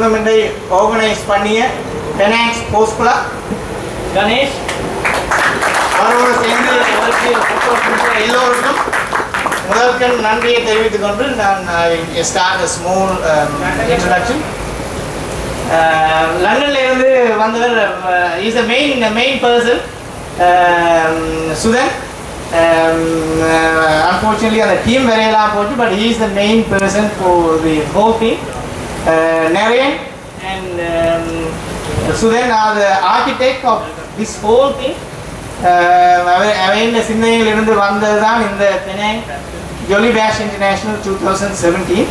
டூர்னமெண்ட்டை organise பண்ணிய Penang sports club Ganesh அவரோடு சேர்ந்து எல்லோருக்கும் முதல்கள் நன்றியை தெரிவித்துக் கொண்டு நான் ஸ்டார்ட் அ ஸ்மால் இன்ட்ரடக்ஷன். லண்டன்ல இருந்து வந்தவர் is a main person Sudhan. Unfortunately அந்த டீம் வரையலாம் போச்சு, but he is the main person for the whole team. Narayan and Sudan are the architect of this whole thing. அவன் சிந்தனையில் இருந்து வந்தது தான் இந்த பெனாங் ஜோலி பேஷ் இன்டர்நேஷ்னல் 2017.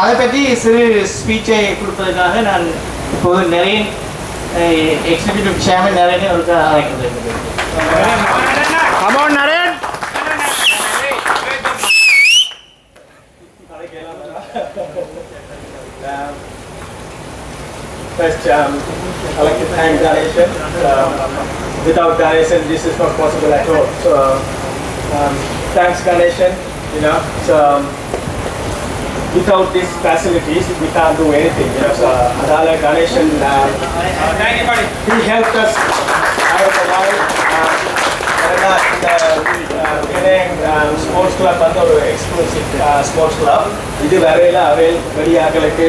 அதை பற்றி சிறு ஸ்பீச்சை கொடுப்பதற்காக நான் இப்போது நரேன் எக்ஸிக்யூட்டிவ் சேர்மன் நரேனை அவருக்கு அழைக்கிறேன். Come on, Naren. First, I'd like to thank Ganeshan. Without Ganeshan, this is not possible at all. So, thanks Ganeshan. So, without these facilities, we can't do anything. So, Adala Ganeshan, he helped us out a while. Sports club வந்து ஒரு exclusive sports club. இது வரையில் வெளியாக்களுக்கு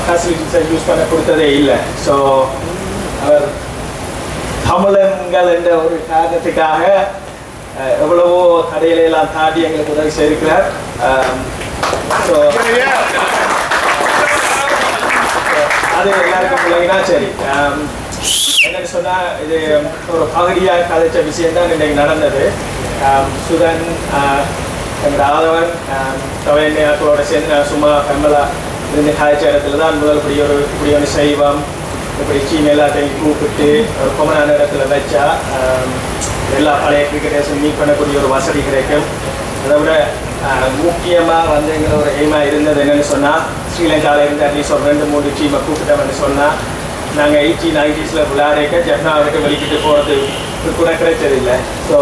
ஃபெசிலிட்டிஸை use பண்ண கொடுத்ததே இல்லை. So அவர் தமிழங்கள் என்ற ஒரு காரணத்துக்காக எவ்வளவோ தடையிலெல்லாம் தாண்டி எங்களுக்கு உதவி செய்திருக்கிறார். ஸோ அது எல்லாருக்கும் பிள்ளைங்கன்னா சரி. என்னன்னு சொன்னால் இது ஒரு பகுதியாக கதைச்ச விஷயம்தான் இன்றைக்கு நடந்தது. சுதன் எங்கள் ஆதவன் கவையன்னையாக்களோட சேர்ந்து நான் சும்மா ஃபெம்மலாக இருந்து காய்ச்ச இடத்துல தான் முதல் இப்படி ஒன்று செய்வோம், இப்படி சீன் எல்லாத்தையும் கூப்பிட்டு ஒரு கொமனான இடத்துல வச்சா எல்லா பழைய கிரிக்கெட்டர்ஸும் மீட் பண்ணக்கூடிய ஒரு வசதி கிடைக்கும். அதை விட முக்கியமாக வந்து எங்களை ஒரு எய்மாக இருந்தது என்னென்னு சொன்னால், ஸ்ரீலங்காவில் இருந்து அட்லீஸ்ட் ஒரு 2-3 டீமை கூப்பிட்டோம்னு சொன்னால், நாங்கள் 80s, 90s விளையாடிக்க ஜெஃப்னாவுக்கு வெளிக்கிட்டு போகிறது கூட கிடைச்சதில்லை. ஸோ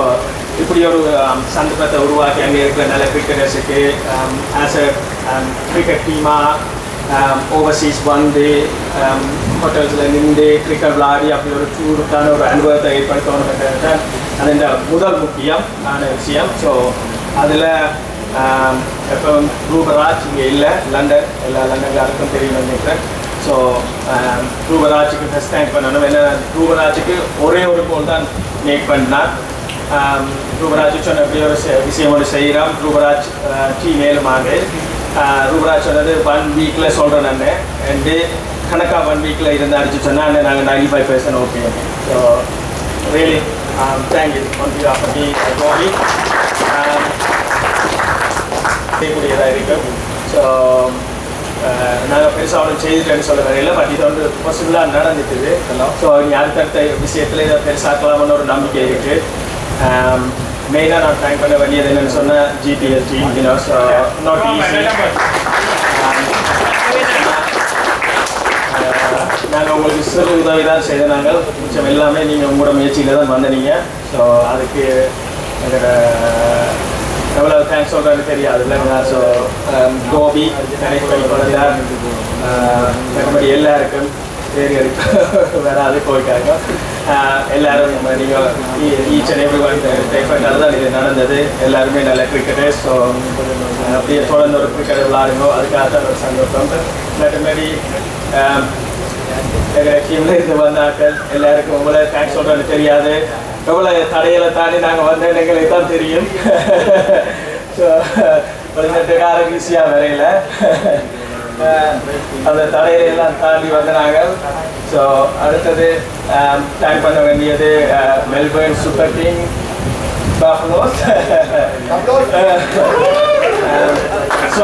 இப்படி ஒரு சந்தர்ப்பத்தை உருவாக்கி அங்கே இருக்கிற நல்ல கிரிக்கெட்டர்ஸுக்கு ஆஸ் அ கிரிக்கெட் டீமாக ஓவர்சீஸ் வந்து ஹோட்டல்ஸில் நின்று கிரிக்கெட் விளையாடி அப்படி ஒரு டூருக்கான ஒரு அனுபவத்தை ஏற்படுத்தணும் தான் அது முதல் முக்கியமான விஷயம். ஸோ அதில் இப்போ ரூபராஜ் இங்கே இல்லை, லண்டன், எல்லா லண்டன்காருக்கும் தெரியும் நினைக்கிறேன். ஸோ ரூபராஜுக்கு ஃபஸ்ட் தேங்க் பண்ணணும். ஏன்னா ரூபராஜுக்கு ஒரே ஒரு கோல் தான் மேக் பண்ணார். ரூபராஜ் சொன்ன எப்படி ஒரு விஷயம் ஒன்று செய்கிறோம். ரூபராஜ் டீம் மேலுமாக ரூபராஜ் சொன்னது 1 வீக்கில் சொல்கிறேன் நான் அண்டு கணக்காக 1 வீக்கில் இருந்து அடிச்சு சொன்னால் நாங்கள் 95% okay. So really thank you on behalf of me Gopi. செய்யக்கூடியதாக இருக்கும். ஸோ நாங்கள் பெருசாக ஒன்றும் செய்துட்டேன்னு சொல்ல வரையில, பட் இது வந்து பாசிபிளாக நடந்துட்டுது எல்லாம். ஸோ இனி அடுத்தடுத்த விஷயத்தில் இதை பெருசாக்கலாம்னு ஒரு நம்பிக்கை இருக்குது. மெயினாக நான் தேங்க் பண்ண வேண்டியது என்னென்னு சொன்னால் GPS team. So not easy. நாங்கள் உங்களுக்கு சிறு உதவி தான் செய்த நாங்கள் மிச்சம் எல்லாமே நீங்கள் உங்களோட முயற்சியில் தான் வந்தீங்க. ஸோ அதுக்கு எங்களோட எவ்வளோ தேங்க்ஸ் சொல்கிறேன்னு தெரியாது இல்லைங்களா. ஸோ கோபி கனெக்ட் பண்ணி கொடுத்தார். மற்றபடி எல்லாருக்கும் சரி வராது போயிட்டாங்க. எல்லாரும் நீங்கள் ஈச் அண்ட் எவ்ரி ஒன் டைஃபண்டால் தான் இது நடந்தது. எல்லாருமே நல்ல கிரிக்கெட்டர்ஸ். ஸோ அப்படியே தொடர்ந்து ஒரு கிரிக்கெட் விளாடுங்க, அதுக்காக தான் ஒரு சந்தோஷம். மற்றபடி எங்கள் டீமில் இருந்து வந்தாக்கள் எல்லாருக்கும் உங்களை தேங்க்ஸ் சொல்கிறேன்னு தெரியாது. எவ்வளோ தடைகளை தாண்டி நாங்கள் வந்தேன் எங்களுக்கு தான் தெரியும். ஸோ 18 ஈஸியாக வரையில அந்த தடையெல்லாம் தாண்டி வந்த நாங்கள். ஸோ அடுத்தது தேங்க் பண்ண வேண்டியது Melbourne super king buffaloes. So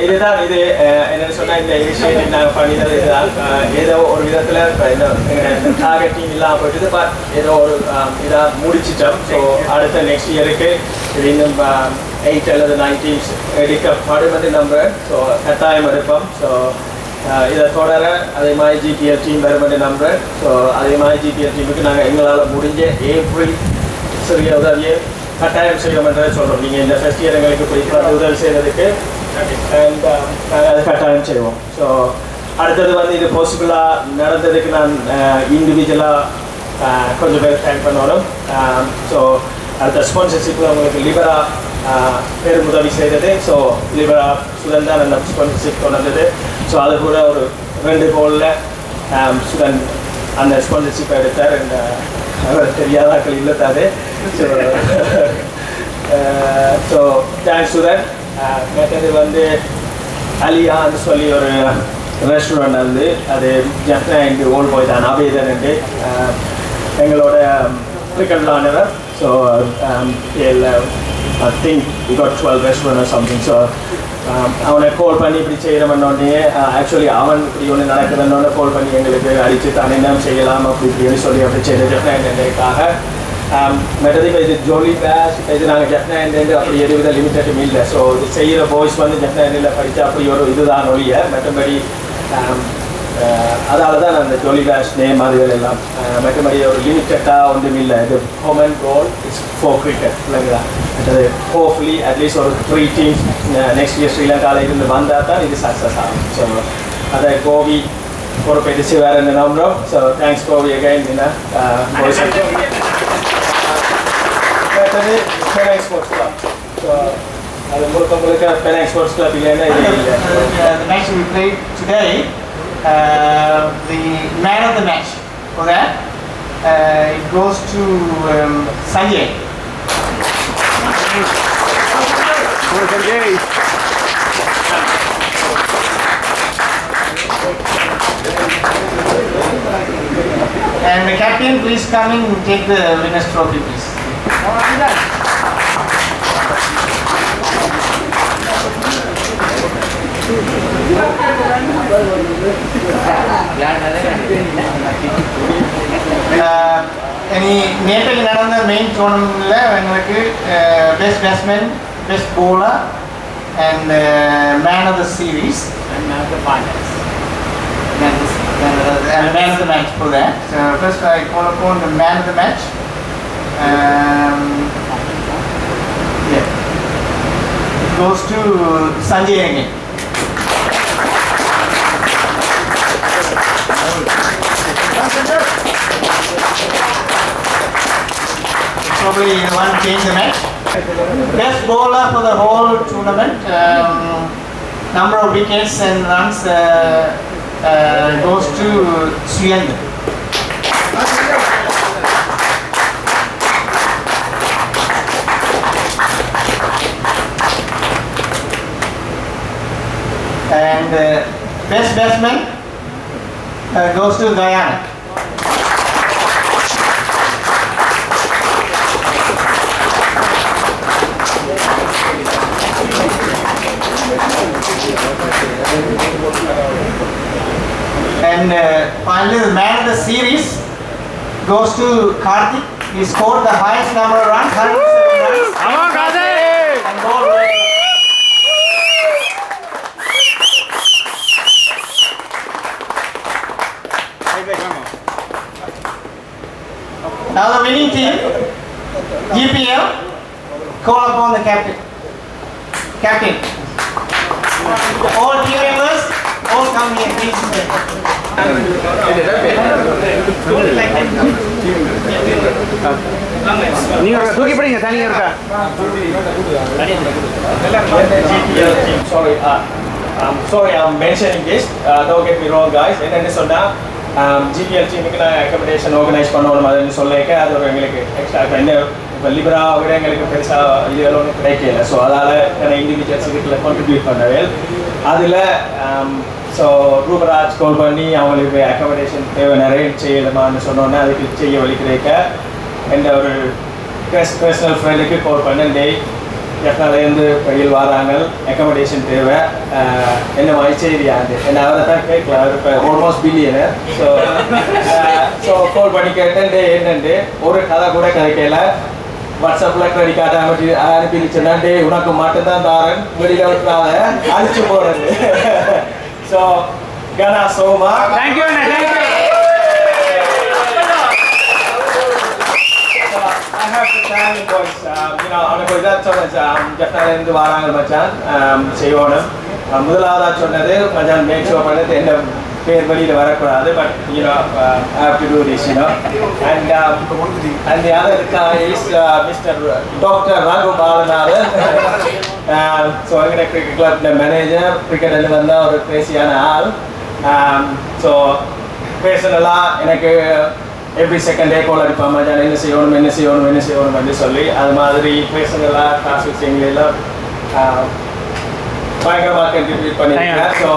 இதுதான் இது என்னென்னு சொன்னால் இந்த இனிஷியேட்டிவ் நாங்கள் பண்ணினது இதுதான். ஏதோ ஒரு விதத்தில் இந்த டார்கெட் டீம் இல்லாமல் போயிட்டு, பட் ஏதோ ஒரு இதாக முடிச்சிட்டோம். ஸோ அடுத்த நெக்ஸ்ட் இயருக்கு இது இன்னும் 8 அல்லது 9 டீம்ஸ் எடுக்கப்படும் என்று நம்புகிறேன். ஸோ கட்டாயம் எடுப்போம். ஸோ இதை தொடர அதே மாதிரி ஜிபிஎல் டீம் வரும் என்று நம்புகிறேன். ஸோ அதே மாதிரி ஜிபிஎல் டீமுக்கு நாங்கள் எங்களால் முடிஞ்ச ஏப்ரல் சிறிய உதவியை கட்டாயம் செய்வோம் என்றதை சொல்கிறோம். நீங்கள் இந்த ஃபஸ்ட் இயர் எங்களுக்கு இப்படி உதவி செய்வதற்கு அண்ட் நாங்கள் அதை கட்டாயம் செய்வோம். ஸோ அடுத்தது வந்து இது பாசிபிளாக நடந்ததுக்கு நான் இண்டிவிஜுவலாக கொஞ்சம் பேர் தேங்க் பண்ணணும். ஸோ அடுத்த ஸ்பான்சர்ஷிப்பில் உங்களுக்கு லிபரா பேரும் உதவி செய்தது. ஸோ லிபரா சுதன் தான் அந்த ஸ்பான்சர்ஷிப் கொண்டு வந்தது. ஸோ அது கூட ஒரு 2 கோலில் சுதன் அந்த ஸ்பான்சர்ஷிப்பை எடுத்தார். அவர் தெரியாதாக்கள் இல்லத்தாது. So thanks Suthan. மற்றது வந்து அலியான்னு சொல்லி ஒரு ரெஸ்டாரண்ட் வந்து அது ஜப்னா இங்கே ஓல்டு போய் தான் ஆபேதன் என்று எங்களோட கிரிக்கெட் விளாடுறவர். So I think we got 12 restaurant or something. So அவனை கால் பண்ணி இப்படி செய்கிறவனோடனே ஆக்சுவலி அவன் இப்படி ஒன்று நடக்குதுன்னொன்னே கால் பண்ணி எங்களுக்கு அடித்து தான் என்ன செய்யலாம் அப்படி இப்படின்னு சொல்லி அப்படி செய்த ஜப்னாக்காக. மற்றது இப்போ இது ஜோலி பேஷ் இது நாங்கள் ஜப்னாண்டு அப்படி எதுவித லிமிட்டடும் இல்லை. ஸோ இது செய்கிற பாய்ஸ் வந்து ஜப்னாண்டில் படித்தா அப்படி ஒரு இதுதான் ஒழிய மற்றபடி அதால் தான் அந்த ஜோலி பேஷ் நேம் அதுகள் எல்லாம் மற்றபடி ஒரு லிமிட்டடாக ஒன்றும் இல்லை. இது home and goal it's for cricket இல்லைங்களா. மற்றது ஹோப்ஃபுல்லி அட்லீஸ்ட் ஒரு 3 டீம்ஸ் நெக்ஸ்ட் இயர் ஸ்ரீலங்காவில் இருந்து வந்தால் தான் இது சக்ஸஸ் ஆகும். ஸோ அதை கோவி பொறுப்பெடுத்து வேறு என்ன நம்புகிறோம். ஸோ தேங்க்ஸ் கோவி அகைன் என்ன மற்றது பெனாங் ஸ்போர்ட்ஸ் கிளப். ஸோ அது முழுக்க பெனாங் ஸ்போர்ட்ஸ் கிளப் இல்லைன்னா இது இல்லை. The match we played today, the man of the match for that, it goes to Sanjay. And the captain, please come in and take the winner's trophy, please. நேற்றைக்கு நடந்த main டோர்னமெண்ட்டில் எங்களுக்கு best batsman, best bowler and man of the series and man of the finals and man of the match for that. So first I call upon the man of the match. Yeah, it goes to Sanjay again. Probably the one change the match. Best bowler for the whole tournament. Number of wickets and runs goes to Suyendra. And best batsman goes to Guyana. And finally, the man of the series goes to Karthik. He scored the highest number of runs, 107 runs. Come on, Karthik! And bowled well. Now the winning team, GPL, call upon the captain. Captain. All team members, all come here, please. நீங்க தூக்கி பிடிங்க தனியா இருக்கா. Sorry, I'm mentioning this. Don't get me wrong, guys. என்னன்னு சொன்னா GPL டீமுக்கு நான் accommodation organise பண்ணணும் அதுன்னு சொல்லிக்க அது ஒரு எங்களுக்கு எக்ஸ்ட்ரா என்ன இப்போ லிபரா விட எங்களுக்கு பெருசாக இதெல்லாம் ஒன்றும் கிடைக்கல. ஸோ அதால் நான் இண்டிவிஜுவல்ஸ் இதுக்குள்ள கான்ட்ரிபியூட் பண்ணவேன். அதில் ஸோ ரூபராஜ் கால் பண்ணி அவங்களுக்கு அக்கமடேஷன் தேவை நிறைய செய்யலாமான்னு சொன்னோன்னே அதுக்கு செய்ய வழி கிடைக்க எந்த ஒரு பர்சனல் ஃப்ரெண்டுக்கு கால் பண்ணேன். டேய் எஃப்னாலேருந்து வெளியில் வராங்க, அக்கமடேஷன் தேவை, என்ன மாதிரி செய்தியாண்டு என்ன அவரை தான் கேட்கலாம். அவர் இப்போ ஆல்மோஸ்ட் பில்லியனர். ஸோ கால் பண்ணி கேட்டேன், டே என்னண்டு ஒரு கதை கூட கிடைக்கல. வாட்ஸ்அப்பில் கிரெடிட் கார்டு அனுப்பிடுச்சுன்னா டே உனக்கு மட்டும்தான் தாரன் வெளியில் விட்டாத அழிச்சு போகிறது. So Kanaa Soma thank you. I have to tell you boys, அவனுக்கு இதாக சொன்னேன் ஜப்பான்லேருந்து வராங்க மச்சான் செய்யணும் முதலாவதாக சொன்னது மச்சான் மேக் ஷோ பண்ணது என்ன பேர் வெளியில் வரக்கூடாது but I have to do this and the other guy is Mr. Dr. Raghu Balanathan so எங்களை கிரிக்கெட் கிளப்ல மேனேஜர் கிரிக்கெட்டில் வந்தால் ஒரு பேசியான ஆள் ஸோ பேசுனலாம் எனக்கு எவ்ரி செகண்ட் டே கால் அடிப்பான் மச்சான் என்ன செய்யணும் சொல்லி அது மாதிரி பேசுனலாம் காசு விஷயங்களெல்லாம் பயங்கரமாக கண்டினியூ பண்ணியிருக்கேன் ஸோ